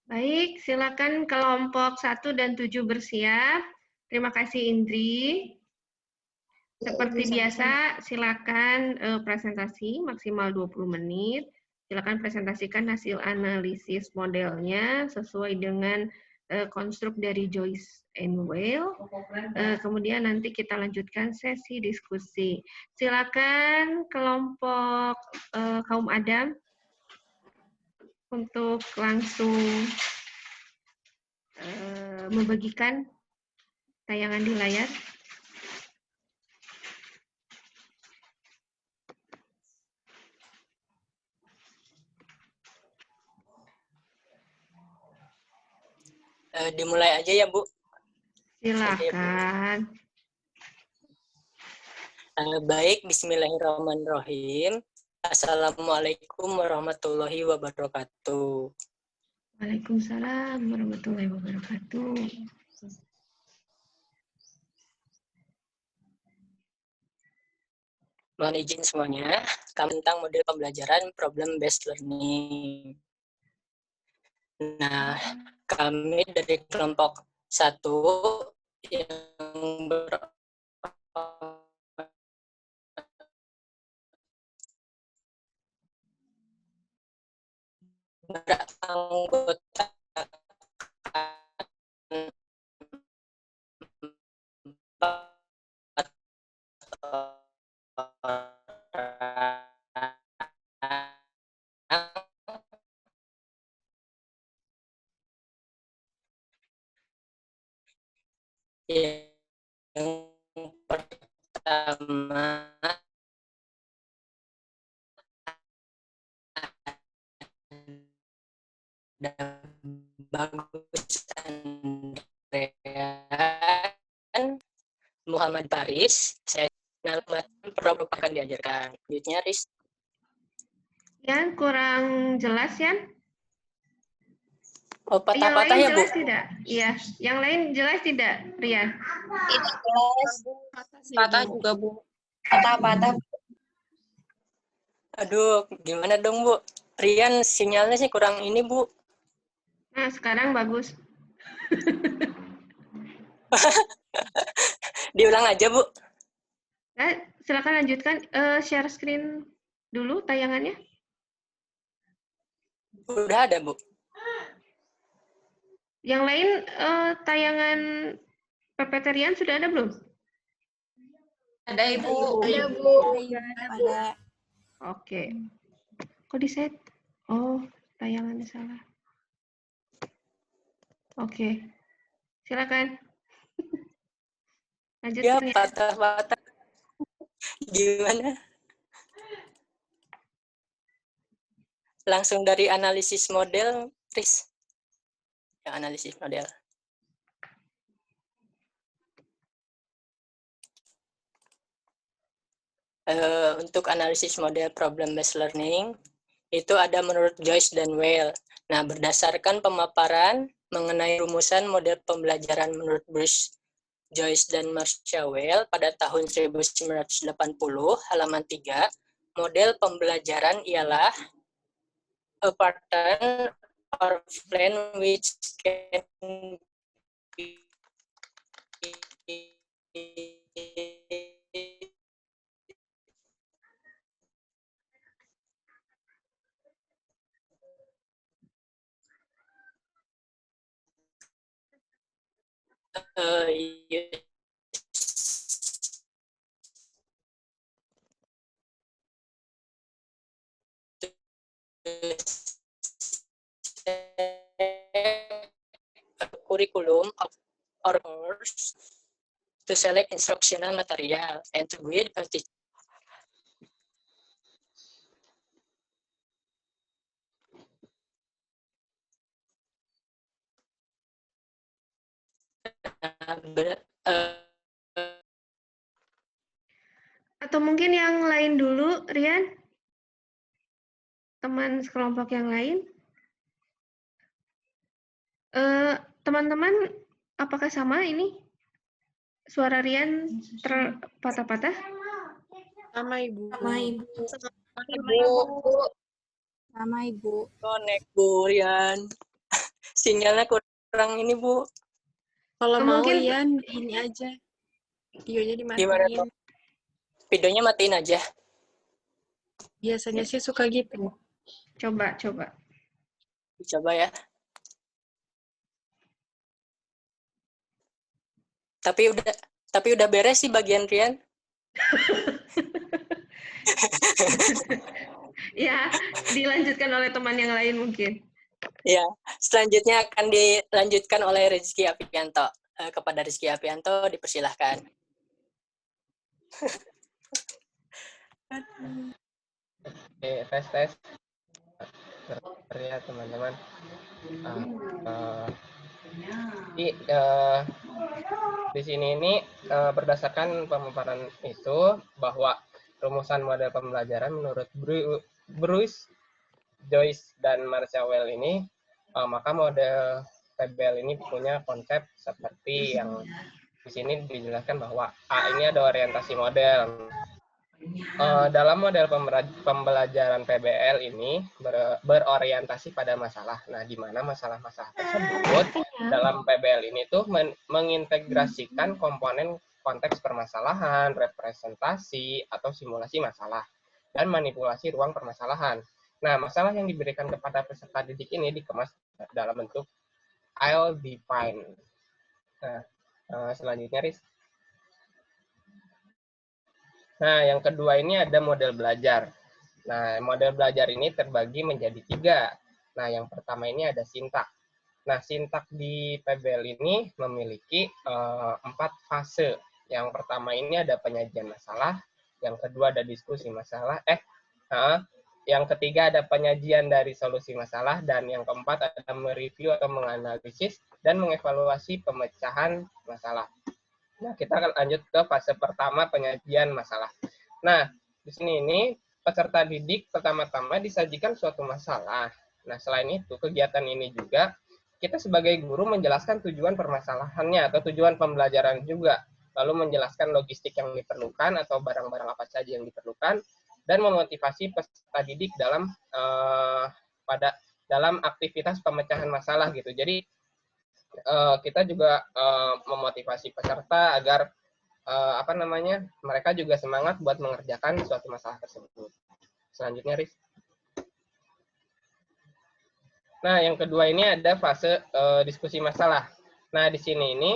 Baik, silakan kelompok 1 dan 7 bersiap. Terima kasih Indri. Seperti biasa, silakan presentasi maksimal 20 menit. Silakan presentasikan hasil analisis modelnya sesuai dengan konstruk dari Joyce and Weil. Kemudian nanti kita lanjutkan sesi diskusi. Silakan kelompok kaum Adam untuk langsung membagikan tayangan di layar. Dimulai aja ya, Bu. Silakan. Baik, bismillahirrahmanirrahim. Assalamualaikum warahmatullahi wabarakatuh. Waalaikumsalam warahmatullahi wabarakatuh. Mohon izin semuanya, kami tentang model pembelajaran problem based learning. Nah, kami dari kelompok 1 yang beranggotakan yang pertama dan Bagus Andrean Muhammad Paris. Saya problem akan diajarkan. Selanjutnya Riz. Yan, kurang jelas Yan? Oh, Yang patah-patah lain ya, Bu? jelas tidak? Iya, yang lain jelas tidak, Rian? Tidak jelas. Patah juga, Bu. Patah-patah. Aduh, gimana dong, Bu? Rian, sinyalnya sih kurang ini, Bu. Nah, sekarang bagus. Diulang aja, Bu. Nah, silakan lanjutkan. Share screen dulu tayangannya. Udah ada, Bu. Yang lain tayangan PPT Rian sudah ada belum? Ada, Ibu. Ada, Bu. Ada. Oke. Kok di-set? Oh, tayangannya salah. Oke. Silakan. Lanjut, Ya, Rian. patah-patah. Gimana? Langsung dari analisis model, Riz. Ya, analisis model. Untuk analisis model problem based learning, itu ada menurut Joyce dan Weil. Nah, berdasarkan pemaparan mengenai rumusan model pembelajaran menurut Bruce, Joyce, dan Marcia Weil pada tahun 1980, halaman 3, model pembelajaran ialah a pattern or plan which can be curriculum or course to select instructional material and to guide a teacher. Atau mungkin yang lain dulu, Rian? Teman sekelompok yang lain? Teman-teman, apakah sama ini? Suara Rian terpatah-patah? Sama, Ibu. Sama Ibu. Ibu. Sama Ibu. Connect, Bu Rian. Sinyalnya kurang ini, Bu. Kalau mau Mungkin Ian, ini aja. Videonya Gimana dimatiin. tuh? Videonya matiin aja. Biasanya sih suka gitu. coba. Coba ya. Tapi udah beres sih bagian Rian. Ya, dilanjutkan oleh teman yang lain mungkin. Ya, selanjutnya akan dilanjutkan oleh Rizky Apianto. Kepada Rizky Apianto dipersilahkan. Oke, tes. Terlihat teman-teman. Di sini ini berdasarkan pemaparan itu bahwa rumusan model pembelajaran menurut Bruce, Joyce, dan Marshall ini, maka model PBL ini punya konsep seperti yang di sini dijelaskan bahwa A ini ada orientasi model. Dalam model pembelajaran PBL ini berorientasi pada masalah. Nah, di mana masalah-masalah tersebut dalam PBL ini tuh mengintegrasikan komponen konteks permasalahan, representasi, atau simulasi masalah, dan manipulasi ruang permasalahan. Nah, masalah yang diberikan kepada peserta didik ini dikemas dalam bentuk I'll define. Nah, selanjutnya, Riz. Nah, yang kedua ini ada model belajar. Nah, model belajar ini terbagi menjadi 3. Nah, yang pertama ini ada sintak. Nah, sintak di PBL ini memiliki 4 fase. Yang pertama ini ada penyajian masalah, yang kedua ada diskusi masalah, yang ketiga ada penyajian dari solusi masalah, dan yang keempat ada mereview atau menganalisis dan mengevaluasi pemecahan masalah. Nah, kita akan lanjut ke fase pertama, penyajian masalah. Nah, di sini ini peserta didik pertama-tama disajikan suatu masalah. Nah, selain itu, kegiatan ini juga kita sebagai guru menjelaskan tujuan permasalahannya atau tujuan pembelajaran juga, lalu menjelaskan logistik yang diperlukan atau barang-barang apa saja yang diperlukan, dan memotivasi peserta didik dalam aktivitas pemecahan masalah gitu. Jadi kita juga memotivasi peserta agar mereka juga semangat buat mengerjakan suatu masalah tersebut. Selanjutnya, Riz. Nah, yang kedua ini ada fase diskusi masalah. Nah, di sini ini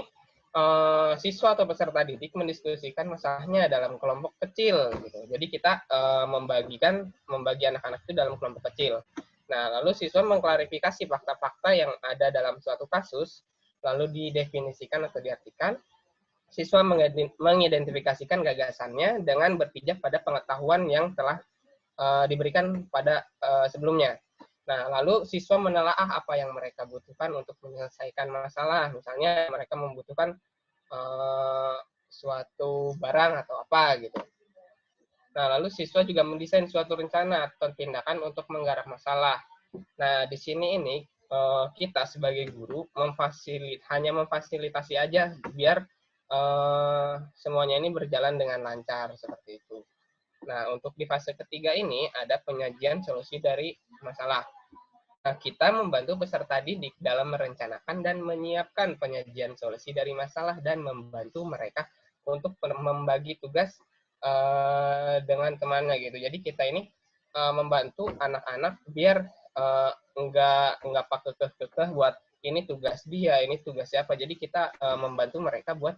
siswa atau peserta didik mendiskusikan masalahnya dalam kelompok kecil gitu. Jadi kita membagi anak-anak itu dalam kelompok kecil. Nah, lalu siswa mengklarifikasi fakta-fakta yang ada dalam suatu kasus, lalu didefinisikan atau diartikan. Siswa mengidentifikasikan gagasannya dengan berpijak pada pengetahuan yang telah diberikan pada sebelumnya. Nah, lalu siswa menelaah apa yang mereka butuhkan untuk menyelesaikan masalah. Misalnya mereka membutuhkan suatu barang atau apa gitu. Nah, lalu siswa juga mendesain suatu rencana atau tindakan untuk menggarap masalah. Nah, di sini ini kita sebagai guru hanya memfasilitasi aja biar semuanya ini berjalan dengan lancar seperti itu. Nah, untuk di fase ketiga ini ada penyajian solusi dari masalah. Nah, kita membantu peserta didik dalam merencanakan dan menyiapkan penyajian solusi dari masalah dan membantu mereka untuk membagi tugas dengan temannya gitu. Jadi kita ini membantu anak-anak biar nggak pakai kekeh buat ini tugas dia, ini tugas siapa. Jadi kita membantu mereka buat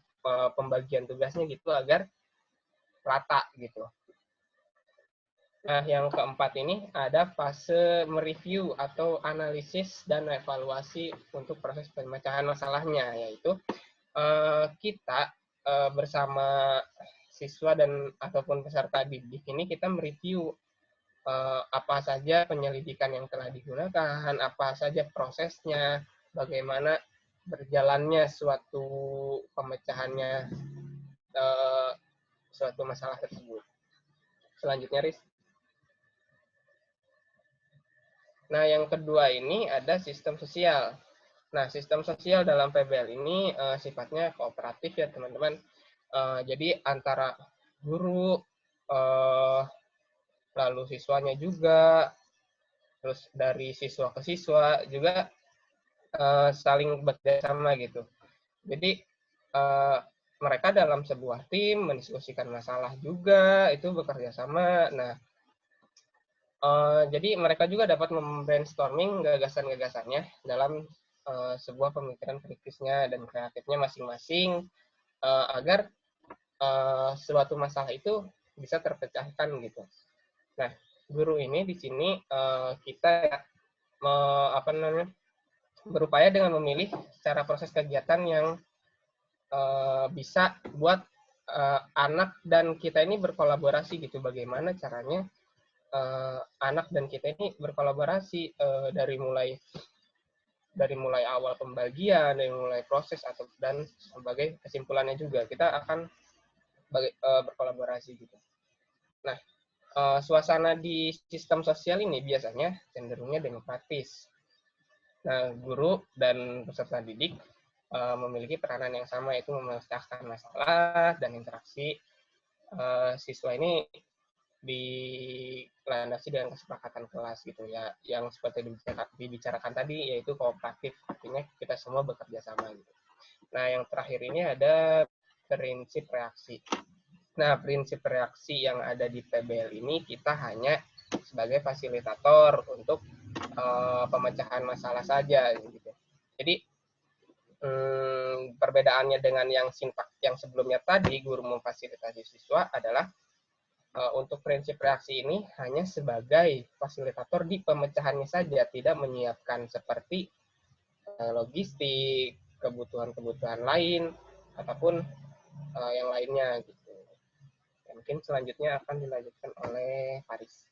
pembagian tugasnya gitu agar rata gitu. Nah, yang keempat ini ada fase mereview atau analisis dan evaluasi untuk proses pemecahan masalahnya, yaitu kita bersama siswa dan ataupun peserta didik ini kita mereview apa saja penyelidikan yang telah digunakan, apa saja prosesnya, bagaimana berjalannya suatu pemecahannya suatu masalah tersebut. Selanjutnya, Riz. Nah, yang kedua ini ada sistem sosial. Nah, sistem sosial dalam PBL ini sifatnya kooperatif ya, teman-teman. Jadi antara guru, lalu siswanya juga, terus dari siswa ke siswa juga saling bekerja sama gitu. Jadi mereka dalam sebuah tim mendiskusikan masalah juga, itu bekerja sama. Nah, jadi mereka juga dapat membrainstorming gagasan-gagasannya dalam sebuah pemikiran kritisnya dan kreatifnya masing-masing agar suatu masalah itu bisa terpecahkan gitu. Nah, guru ini di sini kita berupaya dengan memilih cara proses kegiatan yang bisa buat anak dan kita ini berkolaborasi gitu. Bagaimana caranya anak dan kita ini berkolaborasi dari mulai awal pembagian, dari mulai proses dan sebagai kesimpulannya juga kita akan berkolaborasi gitu. Nah, suasana di sistem sosial ini biasanya cenderungnya demokratis. Nah, guru dan peserta didik memiliki peranan yang sama, yaitu memecahkan masalah dan interaksi siswa ini dilandasi dengan kesepakatan kelas gitu ya, yang seperti dibicarakan tadi yaitu kooperatif, artinya kita semua bekerja sama gitu. Nah, yang terakhir ini ada prinsip reaksi. Nah, prinsip reaksi yang ada di PBL ini kita hanya sebagai fasilitator untuk pemecahan masalah saja gitu. Jadi perbedaannya dengan yang sebelumnya tadi, guru memfasilitasi siswa, adalah untuk prinsip reaksi ini hanya sebagai fasilitator di pemecahannya saja, tidak menyiapkan seperti logistik, kebutuhan-kebutuhan lain, ataupun yang lainnya gitu. Ya, mungkin selanjutnya akan dilanjutkan oleh Faris.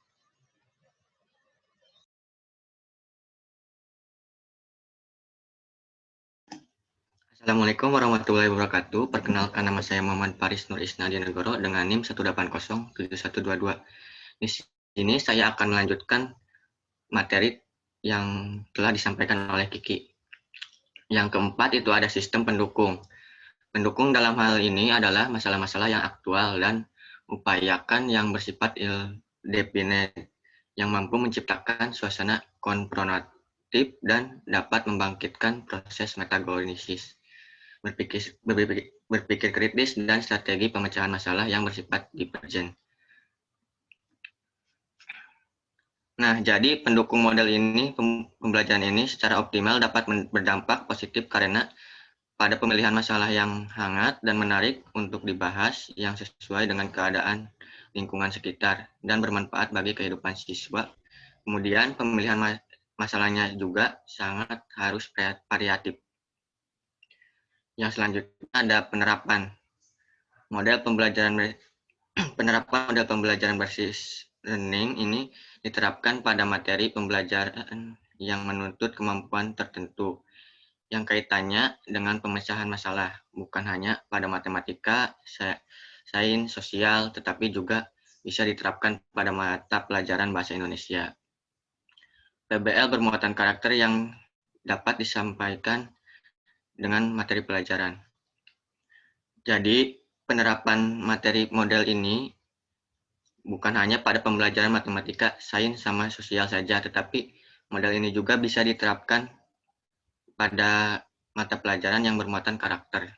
Assalamualaikum warahmatullahi wabarakatuh. Perkenalkan, nama saya Muhammad Faris Nur Isnadi Negoro dengan NIM 1807122. Di sini saya akan melanjutkan materi yang telah disampaikan oleh Kiki. Yang keempat itu ada sistem pendukung. Pendukung dalam hal ini adalah masalah-masalah yang aktual dan upayakan yang bersifat definite, yang mampu menciptakan suasana konfrontatif dan dapat membangkitkan proses metagonisis. Berpikir kritis dan strategi pemecahan masalah yang bersifat divergen. Nah, jadi pendukung model ini, pembelajaran ini secara optimal dapat berdampak positif karena pada pemilihan masalah yang hangat dan menarik untuk dibahas yang sesuai dengan keadaan lingkungan sekitar dan bermanfaat bagi kehidupan siswa. Kemudian pemilihan masalahnya juga sangat harus variatif. Yang selanjutnya ada penerapan model pembelajaran berbasis learning ini diterapkan pada materi pembelajaran yang menuntut kemampuan tertentu yang kaitannya dengan pemecahan masalah, bukan hanya pada matematika, sains, sosial, tetapi juga bisa diterapkan pada mata pelajaran bahasa Indonesia. PBL bermuatan karakter yang dapat disampaikan dengan materi pelajaran. Jadi, penerapan materi model ini bukan hanya pada pembelajaran matematika, sains, sama sosial saja, tetapi model ini juga bisa diterapkan pada mata pelajaran yang bermuatan karakter.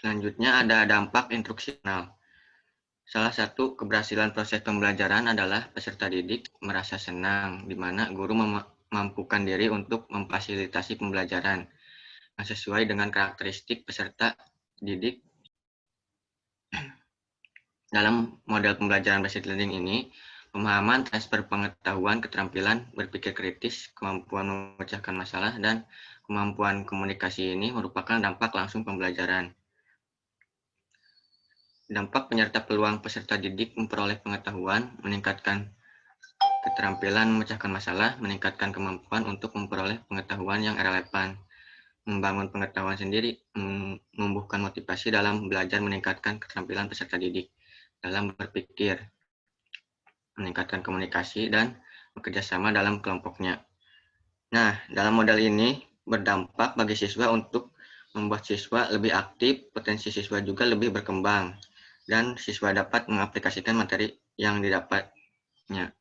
Selanjutnya ada dampak instruksional. Salah satu keberhasilan proses pembelajaran adalah peserta didik merasa senang, di mana guru memampukan diri untuk memfasilitasi pembelajaran yang sesuai dengan karakteristik peserta didik. Dalam model pembelajaran berbasis learning ini, pemahaman, transfer pengetahuan, keterampilan berpikir kritis, kemampuan memecahkan masalah, dan kemampuan komunikasi ini merupakan dampak langsung pembelajaran. Dampak penyerta peluang peserta didik memperoleh pengetahuan, meningkatkan keterampilan memecahkan masalah, meningkatkan kemampuan untuk memperoleh pengetahuan yang relevan, membangun pengetahuan sendiri, menumbuhkan motivasi dalam belajar, meningkatkan keterampilan peserta didik dalam berpikir, meningkatkan komunikasi, dan bekerja sama dalam kelompoknya. Nah, dalam model ini berdampak bagi siswa untuk membuat siswa lebih aktif, potensi siswa juga lebih berkembang, dan siswa dapat mengaplikasikan materi yang didapatnya.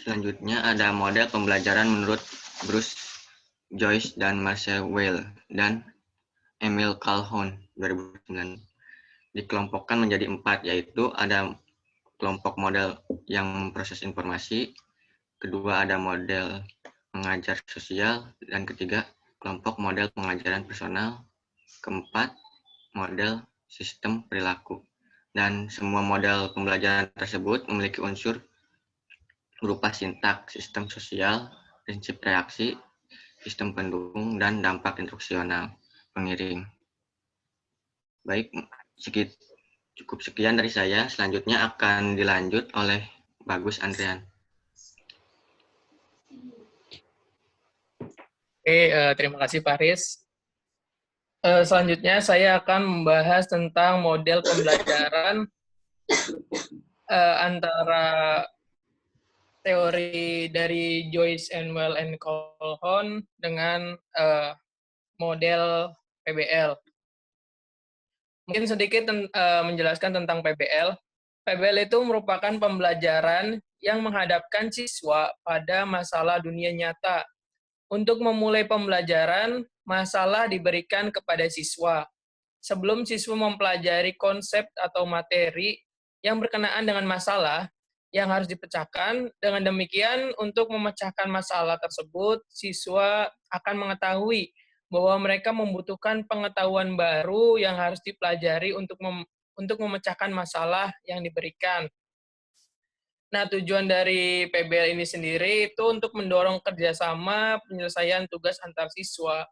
Selanjutnya ada model pembelajaran menurut Bruce Joyce dan Marcel Weil dan Emil Calhoun 2009. Dikelompokkan menjadi 4, yaitu ada kelompok model yang memproses informasi, kedua ada model mengajar sosial, dan ketiga kelompok model pengajaran personal, keempat model sistem perilaku. Dan semua model pembelajaran tersebut memiliki unsur berupa sintaks, sistem sosial, prinsip reaksi, sistem pendukung, dan dampak instruksional pengiring. Baik, cukup sekian dari saya. Selanjutnya akan dilanjut oleh Bagus Andrian. Oke, terima kasih Pak Riz. Selanjutnya saya akan membahas tentang model pembelajaran antara teori dari Joyce and Weil and Calhoun dengan model PBL. Mungkin sedikit menjelaskan tentang PBL. PBL itu merupakan pembelajaran yang menghadapkan siswa pada masalah dunia nyata. Untuk memulai pembelajaran, masalah diberikan kepada siswa. Sebelum siswa mempelajari konsep atau materi yang berkenaan dengan masalah yang harus dipecahkan, dengan demikian untuk memecahkan masalah tersebut, siswa akan mengetahui bahwa mereka membutuhkan pengetahuan baru yang harus dipelajari untuk memecahkan masalah yang diberikan. Nah, tujuan dari PBL ini sendiri itu untuk mendorong kerjasama penyelesaian tugas antar siswa,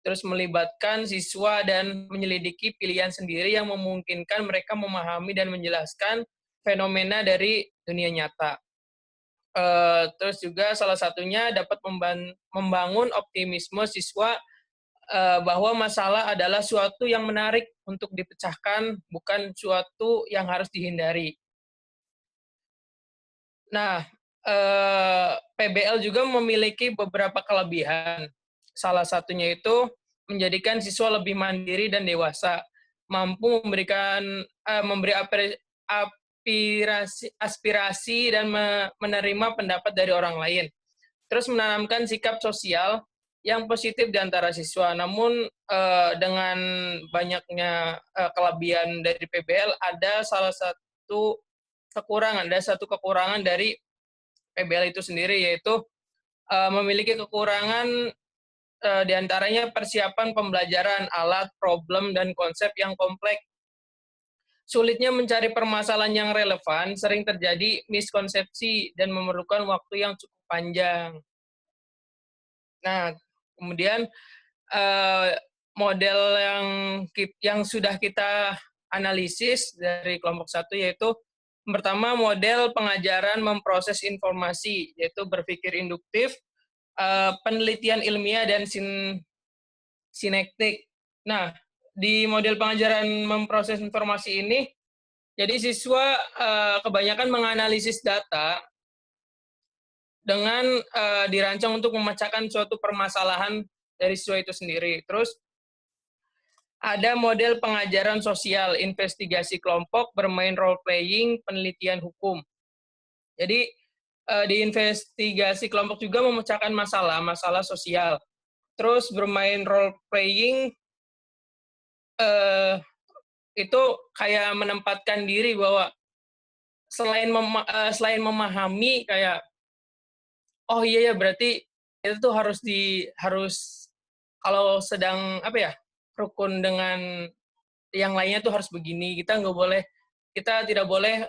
terus melibatkan siswa dan menyelidiki pilihan sendiri yang memungkinkan mereka memahami dan menjelaskan fenomena dari dunia nyata. Terus juga salah satunya dapat membangun optimisme siswa bahwa masalah adalah suatu yang menarik untuk dipecahkan, bukan suatu yang harus dihindari. Nah, PBL juga memiliki beberapa kelebihan. Salah satunya itu menjadikan siswa lebih mandiri dan dewasa, mampu memberi aspirasi dan menerima pendapat dari orang lain. Terus menanamkan sikap sosial yang positif di antara siswa. Namun dengan banyaknya kelebihan dari PBL, ada satu kekurangan dari PBL itu sendiri, yaitu memiliki kekurangan diantaranya persiapan pembelajaran, alat, problem, dan konsep yang kompleks. Sulitnya mencari permasalahan yang relevan, sering terjadi miskonsepsi dan memerlukan waktu yang cukup panjang. Nah, kemudian model yang sudah kita analisis dari kelompok 1 yaitu pertama, model pengajaran memproses informasi, yaitu berpikir induktif, penelitian ilmiah, dan sinektik. Nah, di model pengajaran memproses informasi ini, jadi siswa kebanyakan menganalisis data dengan dirancang untuk memecahkan suatu permasalahan dari siswa itu sendiri. Terus, ada model pengajaran sosial, investigasi kelompok, bermain role-playing, penelitian hukum. Jadi, di investigasi kelompok juga memecahkan masalah sosial. Terus bermain role-playing, itu kayak menempatkan diri bahwa selain memahami, kayak, oh iya ya, berarti itu tuh harus kalau sedang, rukun dengan yang lainnya tuh harus begini, kita tidak boleh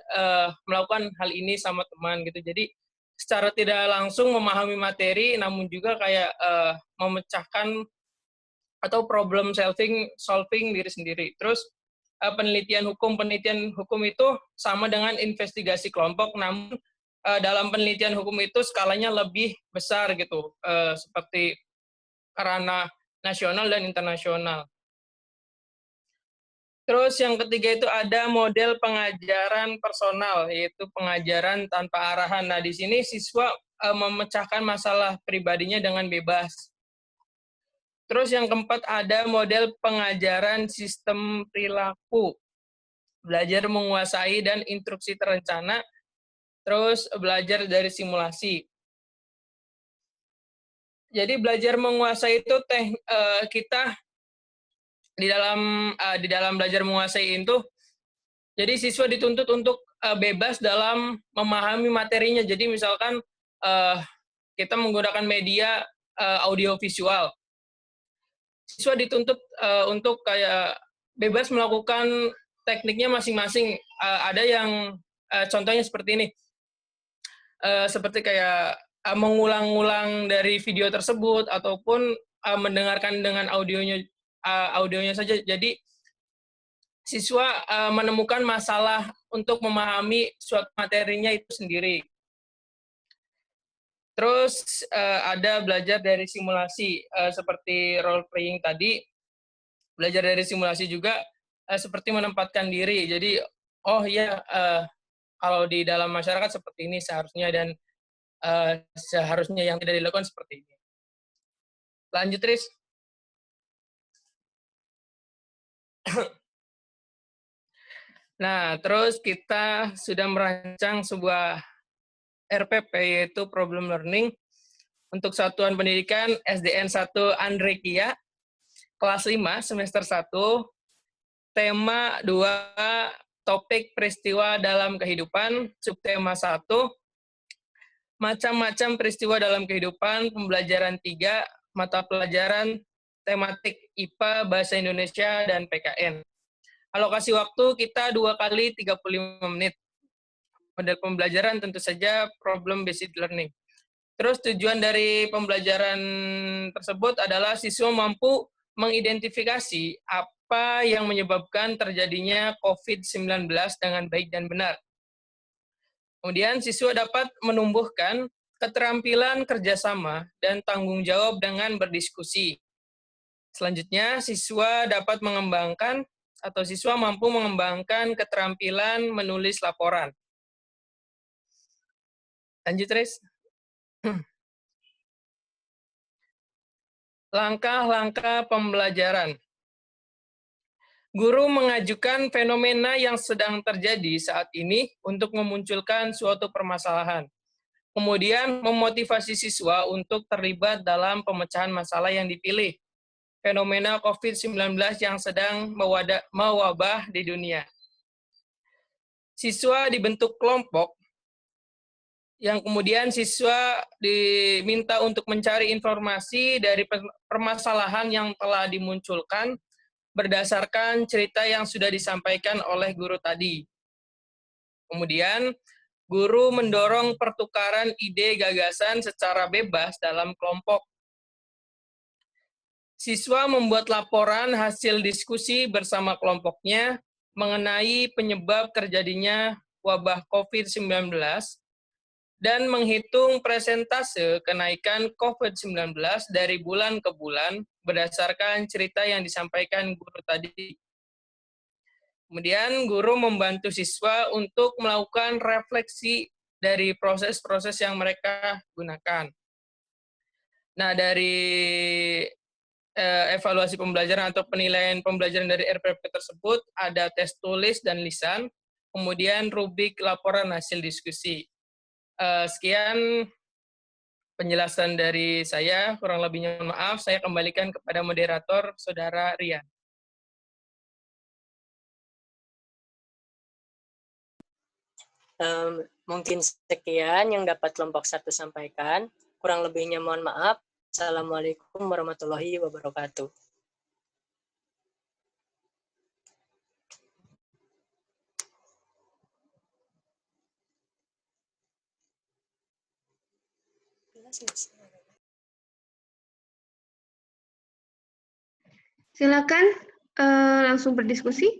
melakukan hal ini sama teman gitu. Jadi secara tidak langsung memahami materi, namun juga kayak memecahkan atau problem solving diri sendiri. Terus penelitian hukum itu sama dengan investigasi kelompok, namun dalam penelitian hukum itu skalanya lebih besar gitu, seperti ranah nasional dan internasional. Terus yang ketiga itu ada model pengajaran personal, yaitu pengajaran tanpa arahan. Nah, di sini siswa memecahkan masalah pribadinya dengan bebas. Terus yang keempat ada model pengajaran sistem perilaku, belajar menguasai dan instruksi terencana, terus belajar dari simulasi. Jadi belajar menguasai itu kita di dalam belajar menguasai itu, jadi siswa dituntut untuk bebas dalam memahami materinya. Jadi misalkan kita menggunakan media audiovisual, siswa dituntut untuk kayak bebas melakukan tekniknya masing-masing. Ada yang contohnya seperti ini, seperti kayak mengulang-ulang dari video tersebut ataupun mendengarkan dengan audionya saja. Jadi siswa menemukan masalah untuk memahami suatu materinya itu sendiri. Terus ada belajar dari simulasi, seperti role playing tadi. Belajar dari simulasi juga seperti menempatkan diri. Jadi, oh ya, kalau di dalam masyarakat seperti ini seharusnya, dan seharusnya yang tidak dilakukan seperti ini. Lanjut, Riz. Nah, terus kita sudah merancang sebuah RPP, yaitu Problem Learning, untuk Satuan Pendidikan SDN 1 Andrekia, kelas 5, semester 1, tema 2, topik peristiwa dalam kehidupan, subtema 1, macam-macam peristiwa dalam kehidupan, pembelajaran 3, mata pelajaran tematik IPA, Bahasa Indonesia, dan PKN. Alokasi waktu kita 2 kali 35 menit. Model pembelajaran tentu saja problem-based learning. Terus tujuan dari pembelajaran tersebut adalah siswa mampu mengidentifikasi apa yang menyebabkan terjadinya COVID-19 dengan baik dan benar. Kemudian siswa dapat menumbuhkan keterampilan kerjasama dan tanggung jawab dengan berdiskusi. Selanjutnya, siswa dapat mengembangkan atau siswa mampu mengembangkan keterampilan menulis laporan. Lanjut, Riz. Langkah-langkah pembelajaran. Guru mengajukan fenomena yang sedang terjadi saat ini untuk memunculkan suatu permasalahan. Kemudian memotivasi siswa untuk terlibat dalam pemecahan masalah yang dipilih. Fenomena COVID-19 yang sedang mewabah di dunia. Siswa dibentuk kelompok, yang kemudian siswa diminta untuk mencari informasi dari permasalahan yang telah dimunculkan berdasarkan cerita yang sudah disampaikan oleh guru tadi. Kemudian, guru mendorong pertukaran ide gagasan secara bebas dalam kelompok. Siswa membuat laporan hasil diskusi bersama kelompoknya mengenai penyebab terjadinya wabah COVID-19 dan menghitung persentase kenaikan COVID-19 dari bulan ke bulan berdasarkan cerita yang disampaikan guru tadi. Kemudian guru membantu siswa untuk melakukan refleksi dari proses-proses yang mereka gunakan. Nah, dari evaluasi pembelajaran atau penilaian pembelajaran dari RPP tersebut ada tes tulis dan lisan, kemudian rubrik laporan hasil diskusi. Sekian penjelasan dari saya, kurang lebihnya mohon maaf, saya kembalikan kepada moderator, Saudara Rian. Mungkin sekian yang dapat kelompok 1 sampaikan, kurang lebihnya mohon maaf. Assalamualaikum warahmatullahi wabarakatuh. Silakan langsung berdiskusi.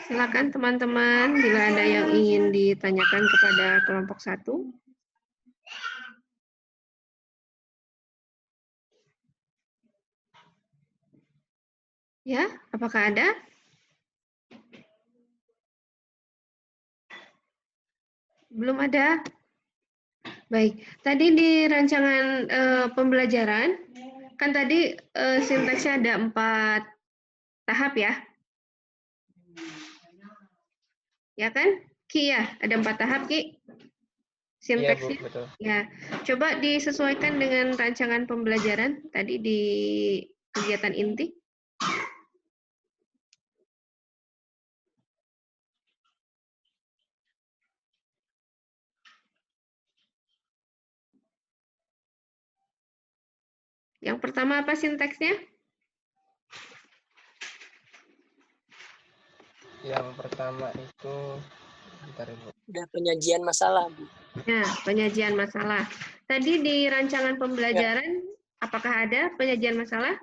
Silakan teman-teman, bila ada yang ingin ditanyakan kepada kelompok 1. Ya, apakah ada? Belum ada? Baik, tadi di rancangan pembelajaran, kan tadi sinteksnya ada 4 tahap ya. Ya kan? Ki ya, ada 4 tahap Ki. Iya, Bu, Sinteksnya. betul. Ya, coba disesuaikan dengan rancangan pembelajaran tadi di kegiatan inti. Yang pertama apa sinteksnya? Yang pertama itu, bentar Ibu. Udah penyajian masalah, Bu. Nah, penyajian masalah. Tadi di rancangan pembelajaran, apakah ada penyajian masalah?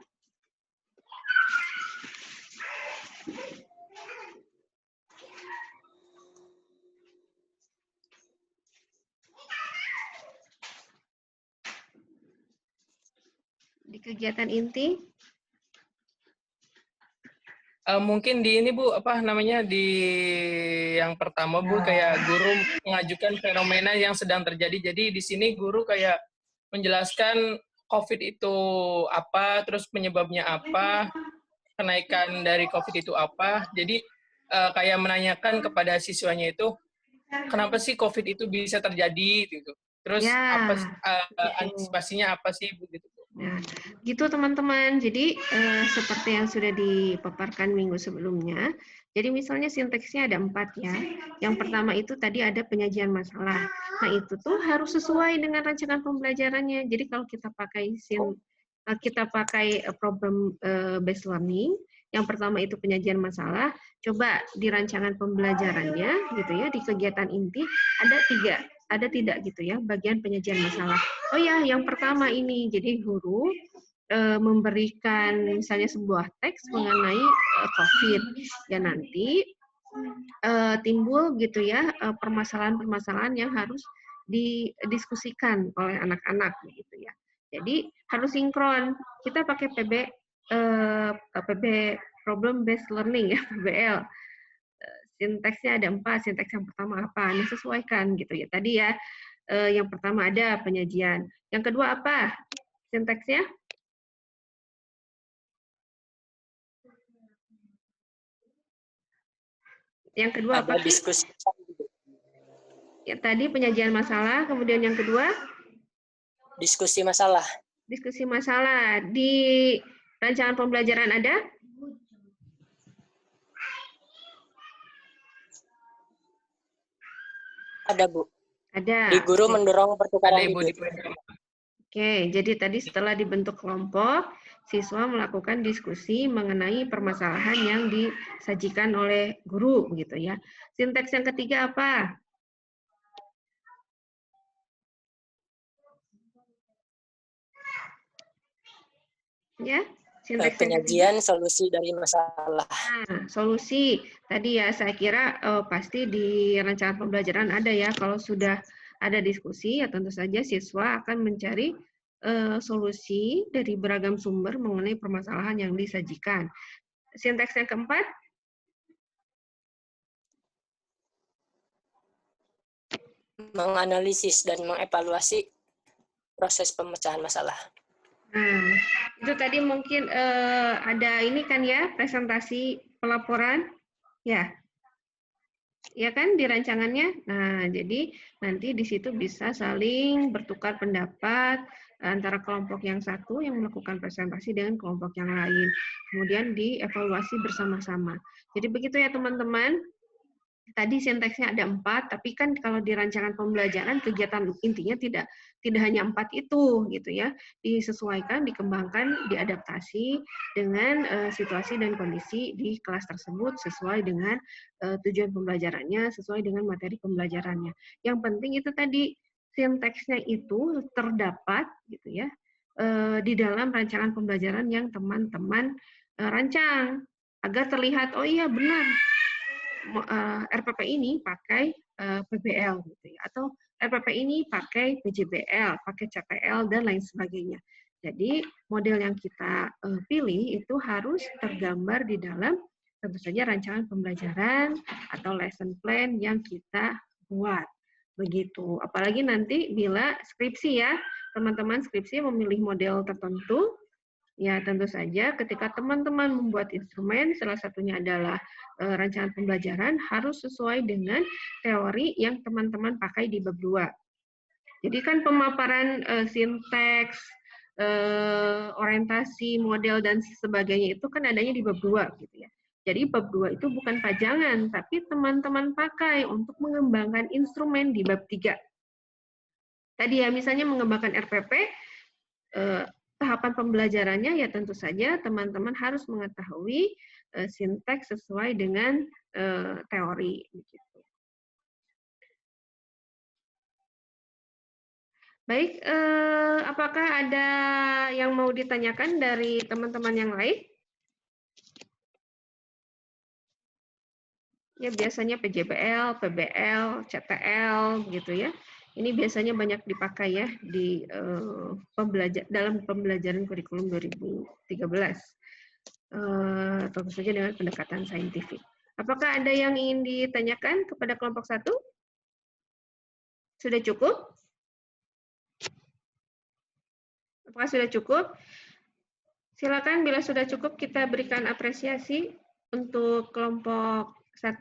Di kegiatan inti? Mungkin di ini Bu, apa namanya, di yang pertama Bu, kayak guru mengajukan fenomena yang sedang terjadi. Jadi di sini guru kayak menjelaskan COVID itu apa, terus penyebabnya apa, kenaikan dari COVID itu apa. Jadi kayak menanyakan kepada siswanya itu, kenapa sih COVID itu bisa terjadi gitu. Terus Ya, apa gitu. antisipasinya apa sih begitu. Nah, gitu teman-teman. Jadi seperti yang sudah dipaparkan minggu sebelumnya. Jadi misalnya sinteksnya ada 4 ya. Yang pertama itu tadi ada penyajian masalah. Nah itu tuh harus sesuai dengan rancangan pembelajarannya. Jadi kalau kita pakai problem based learning, yang pertama itu penyajian masalah. Coba di rancangan pembelajarannya gitu ya, di kegiatan inti ada tidak gitu ya bagian penyajian masalah. Oh ya, yang pertama ini, jadi guru memberikan misalnya sebuah teks mengenai COVID. Ya nanti timbul gitu ya permasalahan-permasalahan yang harus didiskusikan oleh anak-anak gitu ya. Jadi harus sinkron. Kita pakai PB problem based learning ya, PBL. Sinteksnya ada 4. Sinteks yang pertama apa? Ini sesuaikan gitu ya. Tadi ya yang pertama ada penyajian. Yang kedua apa? Sinteksnya? Yang kedua apa? Ada diskusi. Ya, tadi penyajian masalah, kemudian yang kedua Diskusi masalah. diskusi masalah. Di rancangan pembelajaran ada? Ada, Bu. Ada. Di guru mendorong pertukaran Ada Ibu ide. di program. Oke, jadi tadi setelah dibentuk kelompok, siswa melakukan diskusi mengenai permasalahan yang disajikan oleh guru, gitu ya. Sinteks yang ketiga apa? Ya, sinteks yang ketiga. Penyajian solusi dari masalah. Nah, solusi tadi ya saya kira pasti di rancangan pembelajaran ada ya. Kalau sudah ada diskusi ya tentu saja siswa akan mencari solusi dari beragam sumber mengenai permasalahan yang disajikan. Sinteks yang keempat? Menganalisis dan mengevaluasi proses pemecahan masalah. Nah, itu tadi mungkin ada ini kan ya, presentasi pelaporan. Ya. Ya kan di rancangannya. Nah, jadi nanti di situ bisa saling bertukar pendapat antara kelompok yang satu yang melakukan presentasi dengan kelompok yang lain. Kemudian dievaluasi bersama-sama. Jadi begitu ya teman-teman. Tadi sinteksnya ada 4, tapi kan kalau di rancangan pembelajaran kegiatan intinya tidak hanya 4 itu gitu ya, disesuaikan, dikembangkan, diadaptasi dengan situasi dan kondisi di kelas tersebut sesuai dengan tujuan pembelajarannya, sesuai dengan materi pembelajarannya. Yang penting itu tadi sinteksnya itu terdapat gitu ya di dalam rancangan pembelajaran yang teman-teman rancang agar terlihat oh iya benar. RPP ini pakai PBL gitu ya, atau RPP ini pakai PJBL, pakai CPL dan lain sebagainya. Jadi model yang kita pilih itu harus tergambar di dalam tentu saja rancangan pembelajaran atau lesson plan yang kita buat. Begitu. Apalagi nanti bila skripsi ya, teman-teman skripsi memilih model tertentu Ya, tentu saja ketika teman-teman membuat instrumen, salah satunya adalah rancangan pembelajaran harus sesuai dengan teori yang teman-teman pakai di bab 2. Jadi kan pemaparan sinteks, orientasi, model, dan sebagainya itu kan adanya di bab 2. Gitu ya. Jadi bab 2 itu bukan pajangan, tapi teman-teman pakai untuk mengembangkan instrumen di bab 3. Tadi ya, misalnya mengembangkan RPP, tahapan pembelajarannya ya tentu saja teman-teman harus mengetahui sinteks sesuai dengan teori. Begitu. Baik, apakah ada yang mau ditanyakan dari teman-teman yang lain? Ya biasanya PJBL, PBL, CTL gitu ya. Ini biasanya banyak dipakai ya di dalam pembelajaran kurikulum 2013. Tentu saja dengan pendekatan saintifik. Apakah ada yang ingin ditanyakan kepada kelompok 1? Sudah cukup? Apakah sudah cukup? Silakan bila sudah cukup kita berikan apresiasi untuk kelompok 1.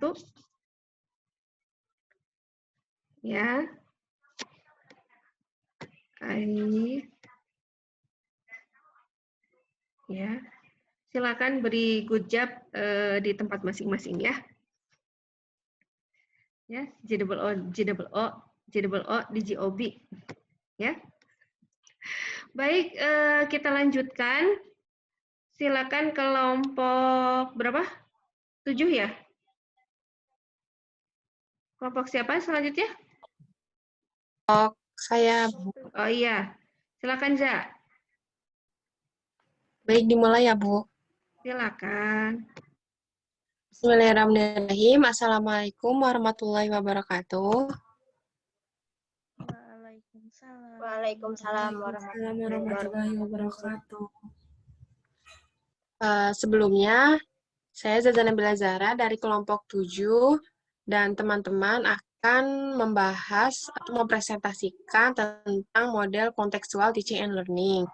Ya. Baik. Ya. Silakan beri good job di tempat masing-masing ya. Ya, J-double-O, J-double-O, J-double-O, DGOB. Ya. Baik, kita lanjutkan. Silakan kelompok berapa? 7 ya? Kelompok siapa selanjutnya? Saya. Oh iya. Silakan, Za. Baik, dimulai ya, Bu. Silakan. Bismillahirrahmanirrahim. Assalamualaikum warahmatullahi wabarakatuh. Waalaikumsalam warahmatullahi wabarakatuh. Sebelumnya, saya Zazana Bilazara dari kelompok 7 dan teman-teman akan membahas atau mempresentasikan tentang model kontekstual teaching and learning.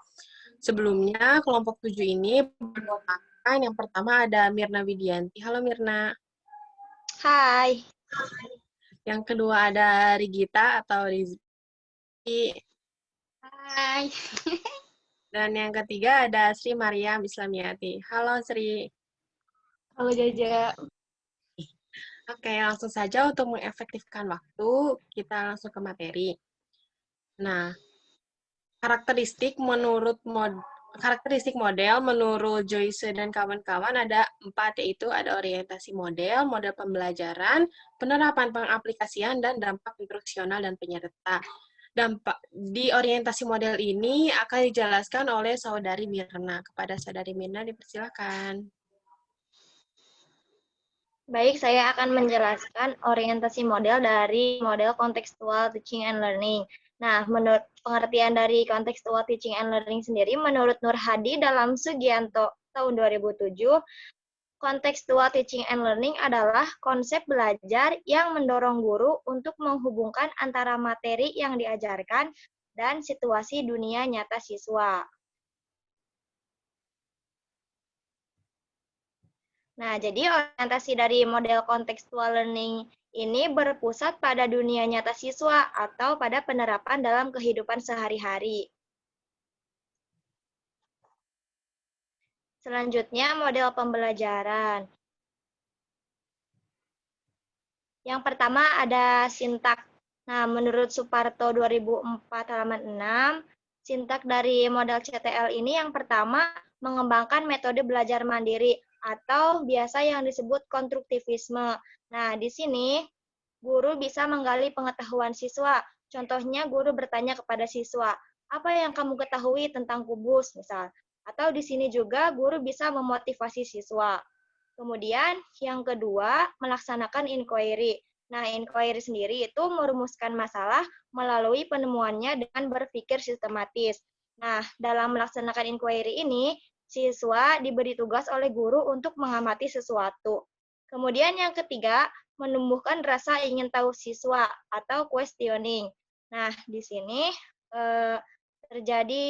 Sebelumnya, kelompok 7 ini merupakan yang pertama ada Mirna Widianti. Halo Mirna. Hai. Yang kedua ada Rigita atau Rizky. Hai. Dan yang ketiga ada Sri Mariam Islamiati. Halo Sri. Halo Jaja. Oke, langsung saja untuk mengefektifkan waktu, kita langsung ke materi. Nah, karakteristik model menurut Joyce dan kawan-kawan ada 4, yaitu ada orientasi model, model pembelajaran, penerapan pengaplikasian, dan dampak instruksional dan penyerta. Dampak di orientasi model ini akan dijelaskan oleh Saudari Mirna. Kepada Saudari Mirna dipersilakan. Baik, saya akan menjelaskan orientasi model dari model kontekstual teaching and learning. Nah, menurut pengertian dari kontekstual teaching and learning sendiri, menurut Nur Hadi dalam Sugianto tahun 2007, kontekstual teaching and learning adalah konsep belajar yang mendorong guru untuk menghubungkan antara materi yang diajarkan dan situasi dunia nyata siswa. Nah, jadi orientasi dari model kontekstual learning ini berpusat pada dunia nyata siswa atau pada penerapan dalam kehidupan sehari-hari. Selanjutnya, model pembelajaran. Yang pertama ada sintak. Nah, menurut Suparto 2004 halaman 6, sintak dari model CTL ini yang pertama mengembangkan metode belajar mandiri atau biasa yang disebut konstruktivisme. Nah, di sini guru bisa menggali pengetahuan siswa. Contohnya guru bertanya kepada siswa, apa yang kamu ketahui tentang kubus misal. Atau di sini juga guru bisa memotivasi siswa. Kemudian yang kedua, melaksanakan inquiry. Nah, inquiry sendiri itu merumuskan masalah melalui penemuannya dengan berpikir sistematis. Nah, dalam melaksanakan inquiry ini, siswa diberi tugas oleh guru untuk mengamati sesuatu. Kemudian yang ketiga, menumbuhkan rasa ingin tahu siswa atau questioning. Nah, di sini terjadi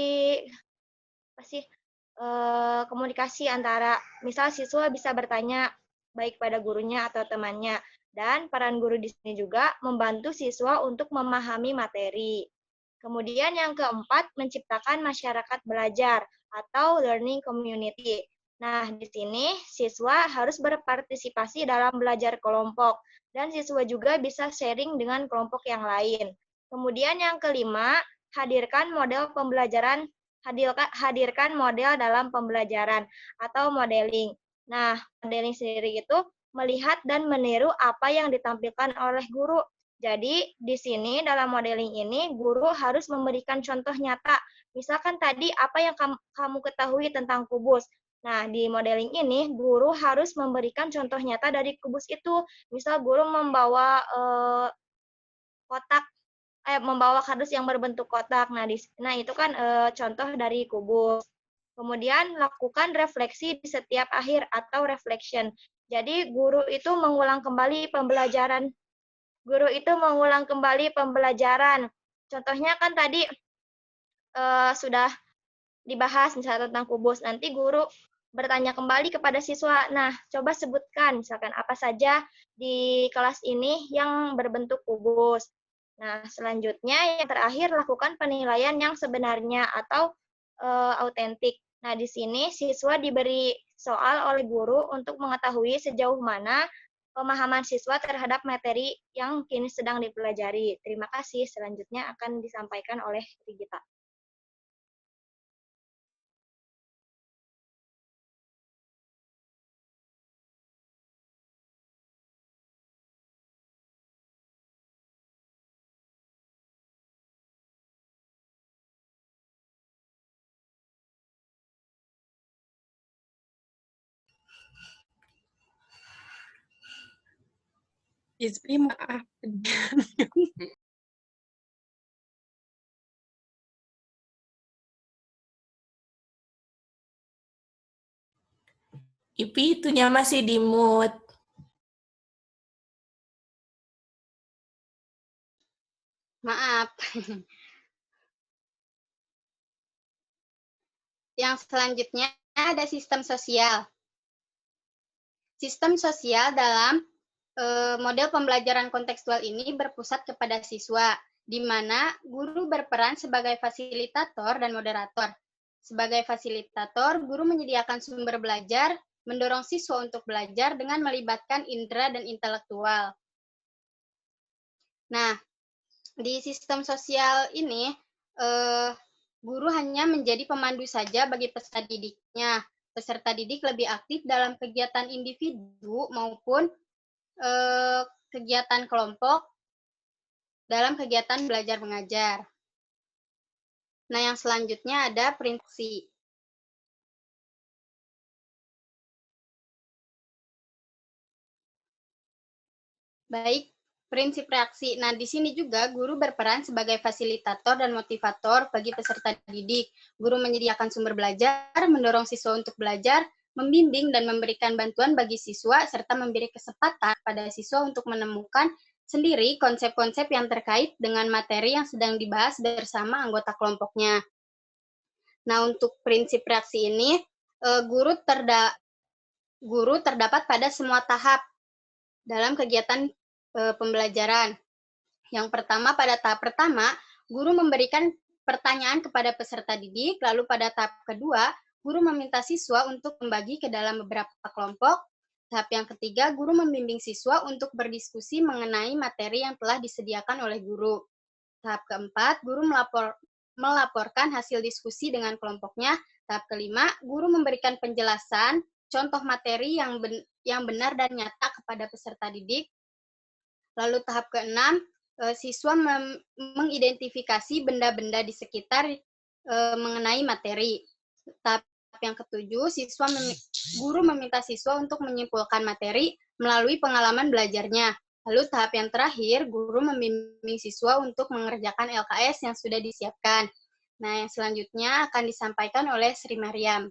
komunikasi antara, misal siswa bisa bertanya baik pada gurunya atau temannya, dan peran guru di sini juga membantu siswa untuk memahami materi. Kemudian yang keempat, menciptakan masyarakat belajar atau learning community. Nah, di sini siswa harus berpartisipasi dalam belajar kelompok, dan siswa juga bisa sharing dengan kelompok yang lain. Kemudian yang kelima, hadirkan model pembelajaran, hadirkan model dalam pembelajaran atau modeling. Nah, modeling sendiri itu melihat dan meniru apa yang ditampilkan oleh guru. Jadi, di sini dalam modeling ini, guru harus memberikan contoh nyata. Misalkan tadi apa yang kamu ketahui tentang kubus. Nah, di modeling ini, guru harus memberikan contoh nyata dari kubus itu. Misal, guru membawa membawa kardus yang berbentuk kotak. Nah, itu kan contoh dari kubus. Kemudian, lakukan refleksi di setiap akhir atau reflection. Jadi, guru itu mengulang kembali pembelajaran. Contohnya kan tadi sudah dibahas misalnya tentang kubus. Nanti guru bertanya kembali kepada siswa. Nah, coba sebutkan misalkan apa saja di kelas ini yang berbentuk kubus. Nah, selanjutnya yang terakhir lakukan penilaian yang sebenarnya atau autentik. Nah, di sini siswa diberi soal oleh guru untuk mengetahui sejauh mana pemahaman siswa terhadap materi yang kini sedang dipelajari. Terima kasih. Selanjutnya akan disampaikan oleh Rigita. Izbi, maaf. Ipi itunya masih di mute. Maaf. Yang selanjutnya ada sistem sosial. Sistem sosial dalam model pembelajaran kontekstual ini berpusat kepada siswa, di mana guru berperan sebagai fasilitator dan moderator. Sebagai fasilitator, guru menyediakan sumber belajar, mendorong siswa untuk belajar dengan melibatkan indera dan intelektual. Nah, di sistem sosial ini, guru hanya menjadi pemandu saja bagi peserta didiknya. Peserta didik lebih aktif dalam kegiatan individu maupun kegiatan kelompok dalam kegiatan belajar mengajar. Nah, yang selanjutnya ada prinsip. Baik, prinsip reaksi. Nah, di sini juga guru berperan sebagai fasilitator dan motivator bagi peserta didik. Guru menyediakan sumber belajar, mendorong siswa untuk belajar, membimbing dan memberikan bantuan bagi siswa, serta memberi kesempatan pada siswa untuk menemukan sendiri konsep-konsep yang terkait dengan materi yang sedang dibahas bersama anggota kelompoknya. Nah, untuk prinsip reaksi ini, guru terdapat pada semua tahap dalam kegiatan pembelajaran. Yang pertama, pada tahap pertama, guru memberikan pertanyaan kepada peserta didik, lalu pada tahap kedua, guru meminta siswa untuk membagi ke dalam beberapa kelompok. Tahap yang ketiga, guru membimbing siswa untuk berdiskusi mengenai materi yang telah disediakan oleh guru. Tahap keempat, guru melaporkan hasil diskusi dengan kelompoknya. Tahap kelima, guru memberikan penjelasan contoh materi yang benar dan nyata kepada peserta didik. Lalu tahap keenam, siswa mengidentifikasi benda-benda di sekitar mengenai materi. Tahap yang ketujuh, guru meminta siswa untuk menyimpulkan materi melalui pengalaman belajarnya. Lalu tahap yang terakhir, guru membimbing siswa untuk mengerjakan LKS yang sudah disiapkan. Nah, yang selanjutnya akan disampaikan oleh Sri Maryam.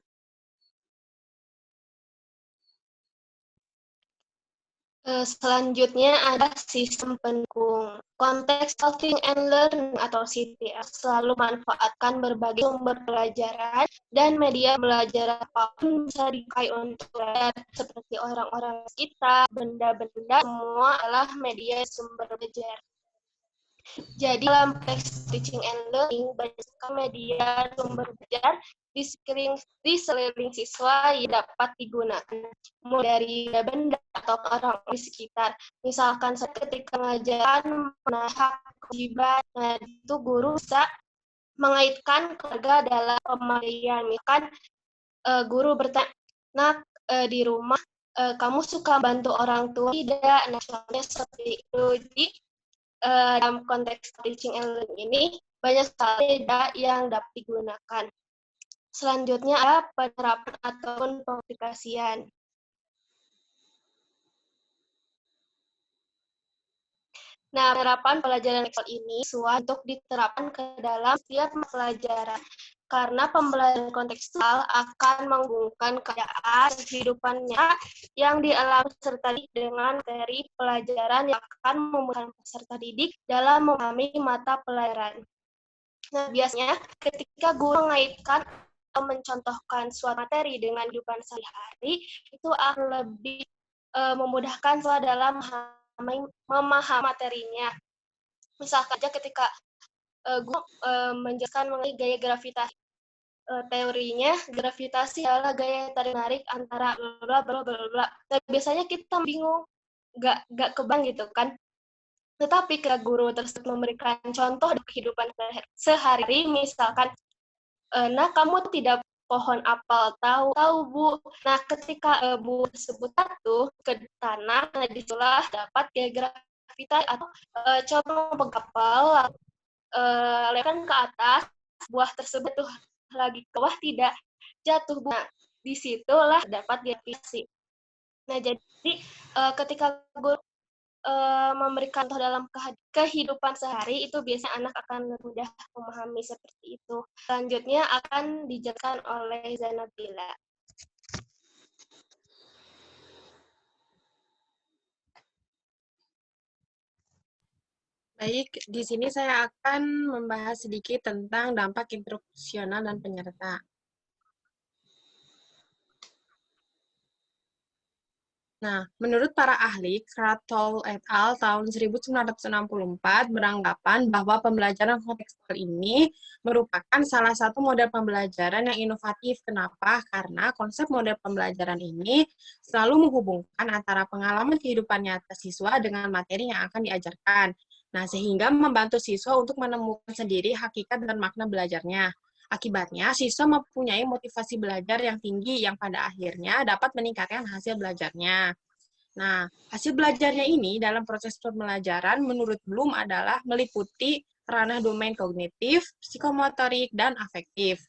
Selanjutnya ada sistem pendukung. Konteks Teaching and Learning atau CTL selalu manfaatkan berbagai sumber pelajaran dan media belajar apapun bisa dipakai untuk belajar, seperti orang-orang sekitar, benda-benda, semua adalah media sumber belajar. Jadi dalam konteks teaching and learning, banyak media sumber belajar di sekeliling siswa yang dapat digunakan, mulai dari benda atau orang di sekitar. Misalkan ketika mengajarkan hak kewajiban, nah itu guru bisa mengaitkan keluarga dalam pemakaian. Misalkan guru bertanya, "Nak, di rumah kamu suka bantu orang tua tidak?" Nah, contohnya seperti itu. Jadi dalam konteks teaching and learning ini banyak sekali data yang dapat digunakan. Selanjutnya ada penerapan ataupun pengaplikasian. Nah, penerapan pelajaran Excel ini sesuai untuk diterapkan ke dalam setiap pelajaran. Karena pembelajaran kontekstual akan menghubungkan keadaan kehidupannya yang dialami peserta didik dengan materi pelajaran yang akan memudahkan peserta didik dalam memahami mata pelajaran. Nah, biasanya ketika guru mengaitkan atau mencontohkan suatu materi dengan kehidupan sehari-hari, itu akan lebih memudahkan siswa dalam memahami materinya. Misalkan aja ketika guru menjelaskan mengenai gaya gravitasi, teorinya gravitasi adalah gaya tarik-menarik antara bla bla bla bla. Nah, biasanya kita bingung, nggak kebang gitu kan. Tetapi ketika guru tersebut memberikan contoh dari kehidupan sehari-hari, misalkan, "Nah, kamu tidak pohon apel tahu Bu." Nah, ketika Bu tersebut jatuh ke tanah, nah disitulah dapat gaya gravitasi atau contoh apel lemparkan ke atas, buah tersebut tuh lagi ke bawah tidak jatuh. Nah, disitulah dapat gravitasi. Nah, jadi ketika guru memberikan contoh dalam kehidupan sehari, itu biasanya anak akan mudah memahami seperti itu. Selanjutnya akan dijelaskan oleh Zanabila. Baik, di sini saya akan membahas sedikit tentang dampak instruksional dan penyerta. Nah, menurut para ahli, Krathwohl et al. Tahun 1964 beranggapan bahwa pembelajaran kontekstual ini merupakan salah satu model pembelajaran yang inovatif. Kenapa? Karena konsep model pembelajaran ini selalu menghubungkan antara pengalaman kehidupan nyata siswa dengan materi yang akan diajarkan. Nah, sehingga membantu siswa untuk menemukan sendiri hakikat dan makna belajarnya. Akibatnya, siswa mempunyai motivasi belajar yang tinggi yang pada akhirnya dapat meningkatkan hasil belajarnya. Nah, hasil belajarnya ini dalam proses pembelajaran menurut Bloom adalah meliputi ranah domain kognitif, psikomotorik, dan afektif.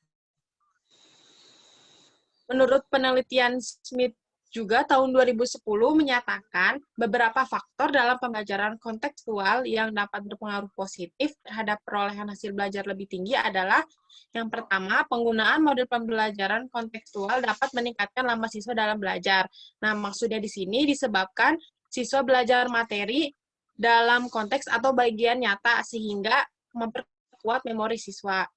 Menurut penelitian Smith juga tahun 2010 menyatakan beberapa faktor dalam pembelajaran kontekstual yang dapat berpengaruh positif terhadap perolehan hasil belajar lebih tinggi adalah yang pertama, penggunaan model pembelajaran kontekstual dapat meningkatkan lama siswa dalam belajar. Nah, maksudnya di sini disebabkan siswa belajar materi dalam konteks atau bagian nyata sehingga memperkuat memori siswa.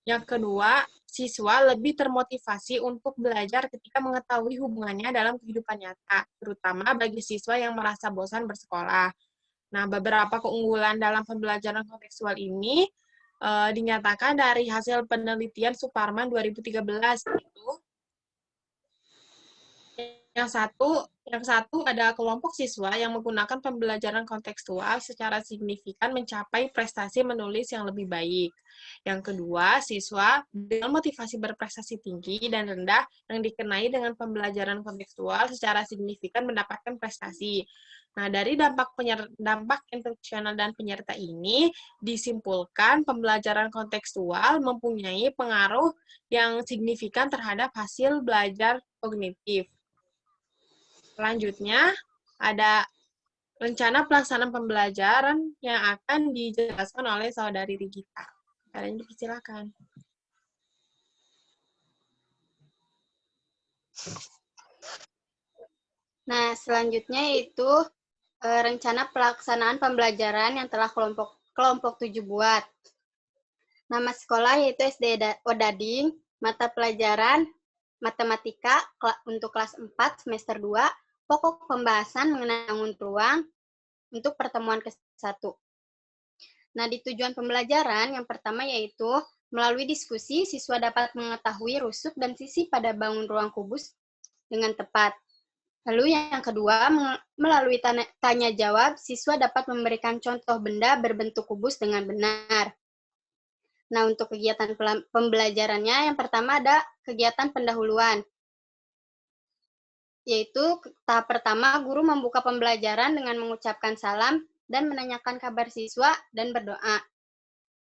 Yang kedua, siswa lebih termotivasi untuk belajar ketika mengetahui hubungannya dalam kehidupan nyata, terutama bagi siswa yang merasa bosan bersekolah. Nah, beberapa keunggulan dalam pembelajaran kontekstual ini dinyatakan dari hasil penelitian Suparman 2013 itu. Yang satu ada kelompok siswa yang menggunakan pembelajaran kontekstual secara signifikan mencapai prestasi menulis yang lebih baik. Yang kedua, siswa dengan motivasi berprestasi tinggi dan rendah yang dikenai dengan pembelajaran kontekstual secara signifikan mendapatkan prestasi. Nah, dari dampak instruksional dan penyerta ini disimpulkan pembelajaran kontekstual mempunyai pengaruh yang signifikan terhadap hasil belajar kognitif. Selanjutnya, ada rencana pelaksanaan pembelajaran yang akan dijelaskan oleh Saudari Rigita. Kalian dipersilakan. Nah, selanjutnya yaitu rencana pelaksanaan pembelajaran yang telah kelompok 7 buat. Nama sekolah yaitu SD Odading, mata pelajaran matematika untuk kelas 4 semester 2, pokok pembahasan mengenai bangun ruang untuk pertemuan ke-1. Nah, di tujuan pembelajaran yang pertama yaitu melalui diskusi, siswa dapat mengetahui rusuk dan sisi pada bangun ruang kubus dengan tepat. Lalu yang kedua, melalui tanya jawab, siswa dapat memberikan contoh benda berbentuk kubus dengan benar. Nah, untuk kegiatan pembelajarannya, yang pertama ada kegiatan pendahuluan. Yaitu tahap pertama, guru membuka pembelajaran dengan mengucapkan salam dan menanyakan kabar siswa dan berdoa.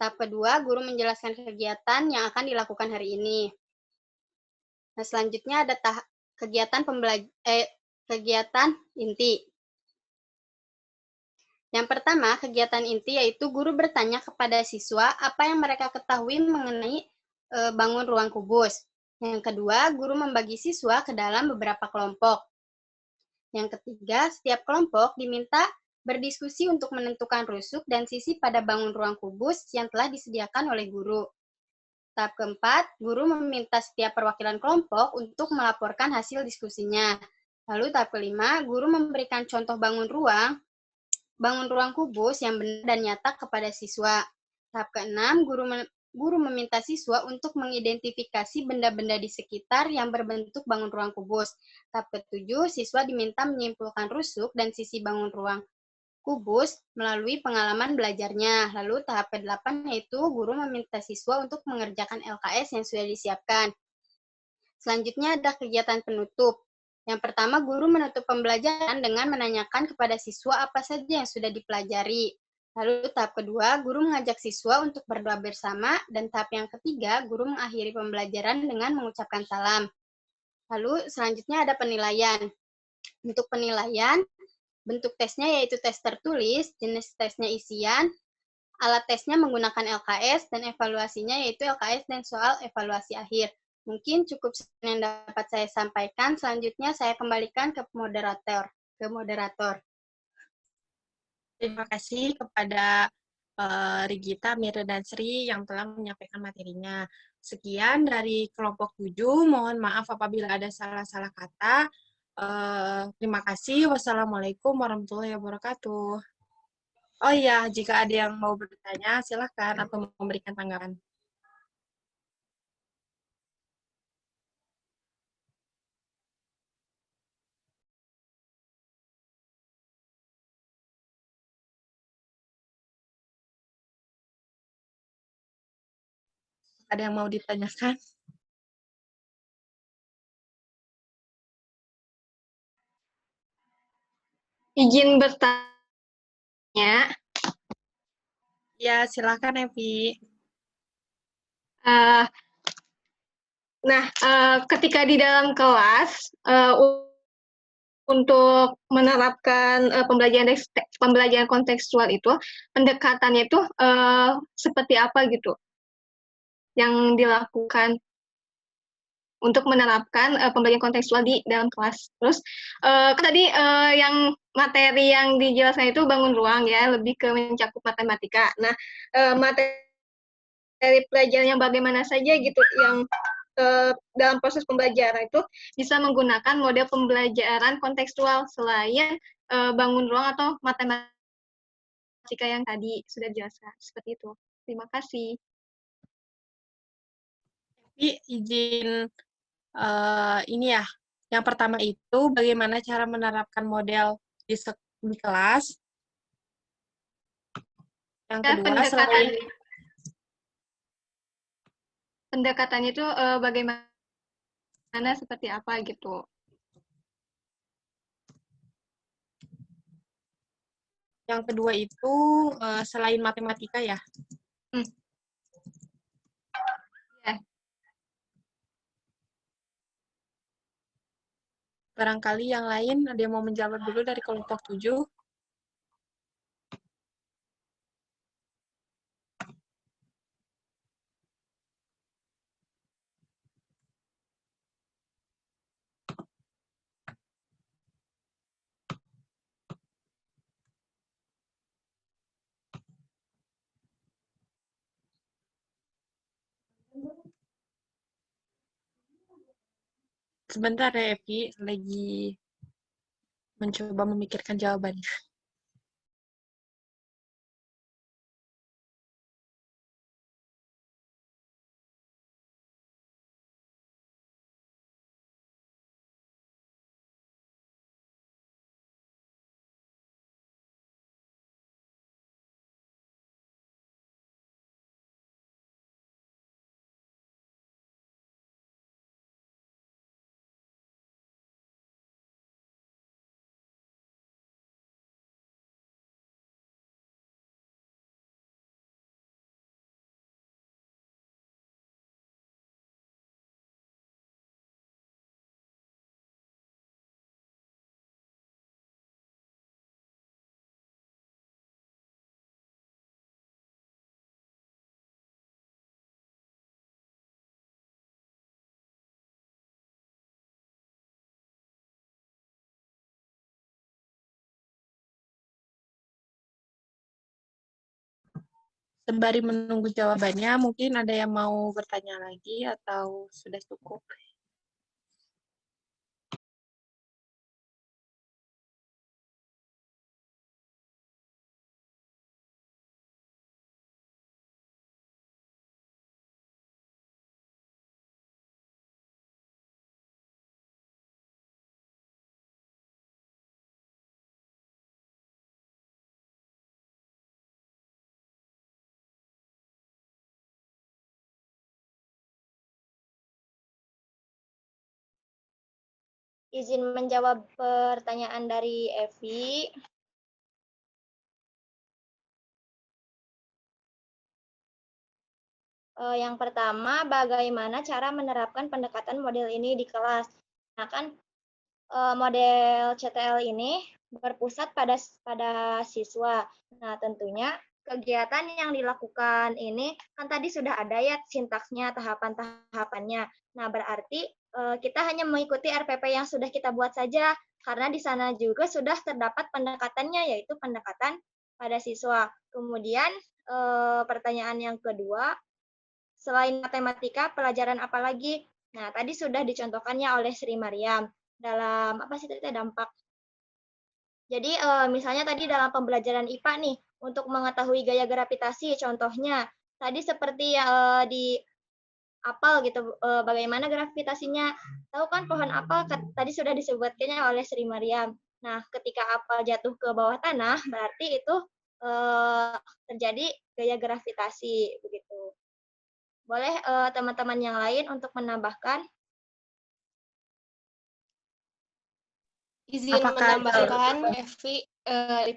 Tahap kedua, guru menjelaskan kegiatan yang akan dilakukan hari ini. Nah, selanjutnya ada kegiatan inti. Yang pertama, kegiatan inti yaitu guru bertanya kepada siswa apa yang mereka ketahui mengenai bangun ruang kubus. Yang kedua, guru membagi siswa ke dalam beberapa kelompok. Yang ketiga, setiap kelompok diminta berdiskusi untuk menentukan rusuk dan sisi pada bangun ruang kubus yang telah disediakan oleh guru. Tahap keempat, guru meminta setiap perwakilan kelompok untuk melaporkan hasil diskusinya. Lalu tahap kelima, guru memberikan contoh bangun ruang kubus yang benar dan nyata kepada siswa. Tahap keenam, guru meminta siswa untuk mengidentifikasi benda-benda di sekitar yang berbentuk bangun ruang kubus. Tahap ketujuh, siswa diminta menyimpulkan rusuk dan sisi bangun ruang kubus melalui pengalaman belajarnya. Lalu tahap ke-8 yaitu guru meminta siswa untuk mengerjakan LKS yang sudah disiapkan. Selanjutnya ada kegiatan penutup. Yang pertama, guru menutup pembelajaran dengan menanyakan kepada siswa apa saja yang sudah dipelajari. Lalu tahap kedua, guru mengajak siswa untuk berdoa bersama, dan tahap yang ketiga, guru mengakhiri pembelajaran dengan mengucapkan salam. Lalu selanjutnya ada penilaian. Untuk penilaian, bentuk tesnya yaitu tes tertulis, jenis tesnya isian, alat tesnya menggunakan LKS, dan evaluasinya yaitu LKS dan soal evaluasi akhir. Mungkin cukup yang dapat saya sampaikan. Selanjutnya saya kembalikan ke moderator. Terima kasih kepada Rigita, Mira, dan Sri yang telah menyampaikan materinya. Sekian dari kelompok 7. Mohon maaf apabila ada salah-salah kata. Terima kasih. Wassalamualaikum warahmatullahi wabarakatuh. Oh iya, jika ada yang mau bertanya, silakan atau memberikan tanggapan. Ada yang mau ditanyakan? Izin bertanya. Ya, silakan, Evi. Ketika di dalam kelas, untuk menerapkan pembelajaran kontekstual itu, pendekatannya itu seperti apa gitu yang dilakukan untuk menerapkan pembelajaran kontekstual di dalam kelas. Terus tadi yang materi yang dijelaskan itu bangun ruang ya, lebih ke mencakup matematika. Nah, materi pelajaran yang bagaimana saja gitu yang dalam proses pembelajaran itu bisa menggunakan model pembelajaran kontekstual selain bangun ruang atau matematika yang tadi sudah dijelaskan. Seperti itu. Terima kasih. Evi, izin ini ya, yang pertama itu bagaimana cara menerapkan model di kelas. Yang kedua, pendekatannya itu bagaimana, seperti apa gitu. Yang kedua itu selain matematika ya. Barangkali yang lain ada yang mau menjawab dulu dari kelompok 7. Sebentar ya, Evi. Lagi mencoba memikirkan jawabannya. Sembari menunggu jawabannya, mungkin ada yang mau bertanya lagi atau sudah cukup? Izin menjawab pertanyaan dari Evi. Yang pertama, bagaimana cara menerapkan pendekatan model ini di kelas? Nah, kan model CTL ini berpusat pada siswa. Nah, tentunya kegiatan yang dilakukan ini kan tadi sudah ada ya sintaksnya, tahapan-tahapannya. Nah, berarti kita hanya mengikuti RPP yang sudah kita buat saja, karena di sana juga sudah terdapat pendekatannya, yaitu pendekatan pada siswa. Kemudian pertanyaan yang kedua, selain matematika, pelajaran apa lagi? Nah, tadi sudah dicontohkannya oleh Sri Mariam dalam apa sih tadi dampak. Jadi misalnya tadi dalam pembelajaran IPA nih, untuk mengetahui gaya gravitasi, contohnya tadi seperti di apel gitu, bagaimana gravitasinya. Tahu kan pohon apel tadi sudah disebutkannya oleh Sri Mariam. Nah, ketika apel jatuh ke bawah tanah, berarti itu terjadi gaya gravitasi begitu. Boleh teman-teman yang lain untuk menambahkan? Izin menambahkan, Evi, di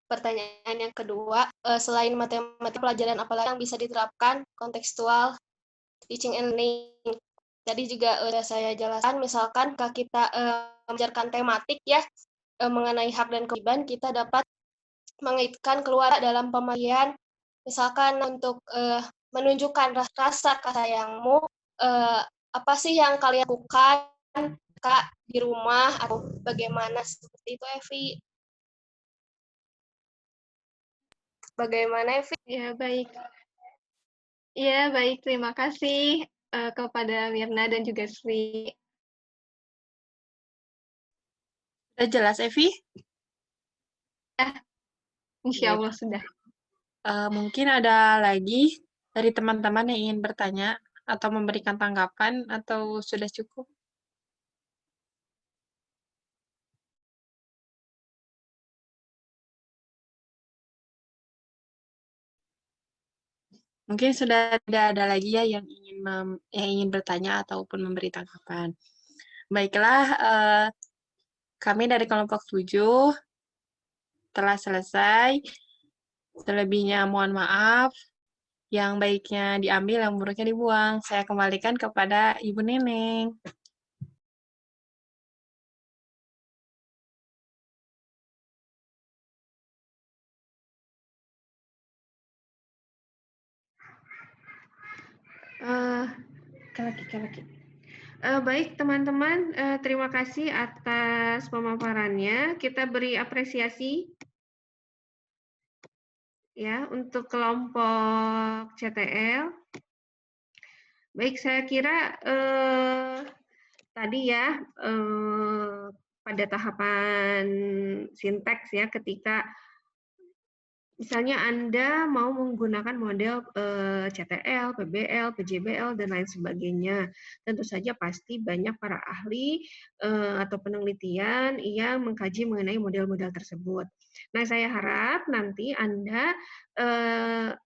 pertanyaan yang kedua, selain matematika, pelajaran apa lagi yang bisa diterapkan kontekstual teaching and learning? Tadi juga sudah saya jelaskan, misalkan kita mengajarkan tematik ya, mengenai hak dan kewajiban, kita dapat mengaitkan keluar dalam pemahaman, misalkan untuk menunjukkan rasa sayangmu, apa sih yang kalian lakukan Kak di rumah atau bagaimana seperti itu, Evi? Bagaimana, Evi? Ya, baik. Ya, baik. Terima kasih kepada Mirna dan juga Sri. Sudah jelas, Evi? Ya, insya Allah sudah. Mungkin ada lagi dari teman-teman yang ingin bertanya atau memberikan tanggapan, atau sudah cukup? Mungkin sudah tidak ada lagi ya yang ingin bertanya ataupun memberi tanggapan. Baiklah, kami dari kelompok 7 telah selesai. Selebihnya mohon maaf. Yang baiknya diambil, yang buruknya dibuang. Saya kembalikan kepada Ibu Neneng. Baik teman-teman, terima kasih atas pemaparannya. Kita beri apresiasi ya untuk kelompok CTL. Baik, saya kira tadi ya pada tahapan sinteks ya, ketika misalnya Anda mau menggunakan model CTL, PBL, PJBL, dan lain sebagainya. Tentu saja pasti banyak para ahli atau penelitian yang mengkaji mengenai model-model tersebut. Nah, saya harap nanti Anda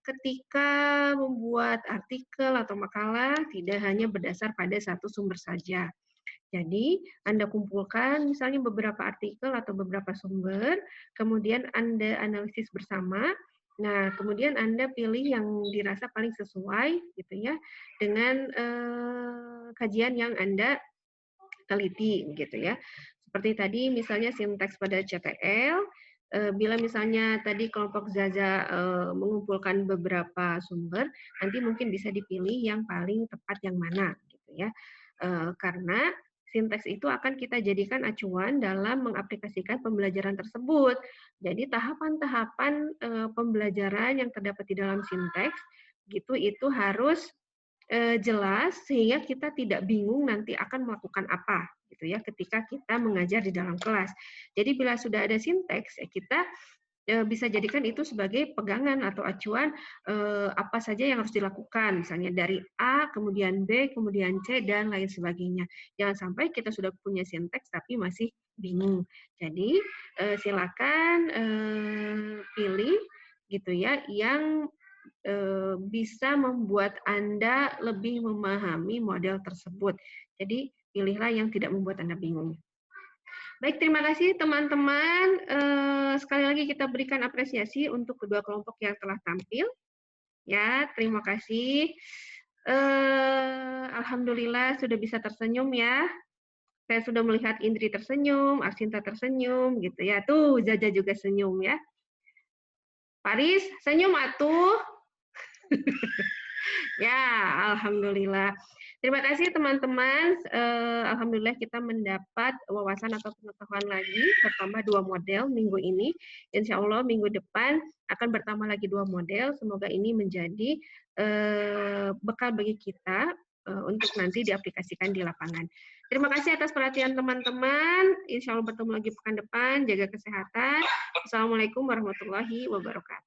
ketika membuat artikel atau makalah tidak hanya berdasar pada satu sumber saja. Jadi, Anda kumpulkan misalnya beberapa artikel atau beberapa sumber, kemudian Anda analisis bersama. Nah, kemudian Anda pilih yang dirasa paling sesuai gitu ya dengan kajian yang Anda teliti gitu ya. Seperti tadi misalnya sinteks pada CTL, bila misalnya tadi kelompok Zaza mengumpulkan beberapa sumber, nanti mungkin bisa dipilih yang paling tepat yang mana gitu ya. Karena sinteks itu akan kita jadikan acuan dalam mengaplikasikan pembelajaran tersebut. Jadi tahapan-tahapan pembelajaran yang terdapat di dalam sinteks gitu itu harus jelas sehingga kita tidak bingung nanti akan melakukan apa gitu ya ketika kita mengajar di dalam kelas. Jadi bila sudah ada sinteks kita bisa jadikan itu sebagai pegangan atau acuan apa saja yang harus dilakukan, misalnya dari A, kemudian B, kemudian C, dan lain sebagainya. Jangan sampai kita sudah punya sinteks tapi masih bingung. Jadi silakan pilih gitu ya yang bisa membuat Anda lebih memahami model tersebut. Jadi pilihlah yang tidak membuat Anda bingung. Baik, terima kasih teman-teman. Sekali lagi kita berikan apresiasi untuk kedua kelompok yang telah tampil. Ya, terima kasih. Alhamdulillah sudah bisa tersenyum ya. Saya sudah melihat Indri tersenyum, Arsinta tersenyum, gitu ya. Tuh, Zaza juga senyum ya. Paris, senyum atuh. Ya, alhamdulillah. Terima kasih teman-teman. Alhamdulillah kita mendapat wawasan atau pengetahuan lagi bertambah 2 model minggu ini. Insya Allah minggu depan akan bertambah lagi 2 model. Semoga ini menjadi bekal bagi kita untuk nanti diaplikasikan di lapangan. Terima kasih atas perhatian teman-teman. Insya Allah bertemu lagi pekan depan. Jaga kesehatan. Assalamualaikum warahmatullahi wabarakatuh.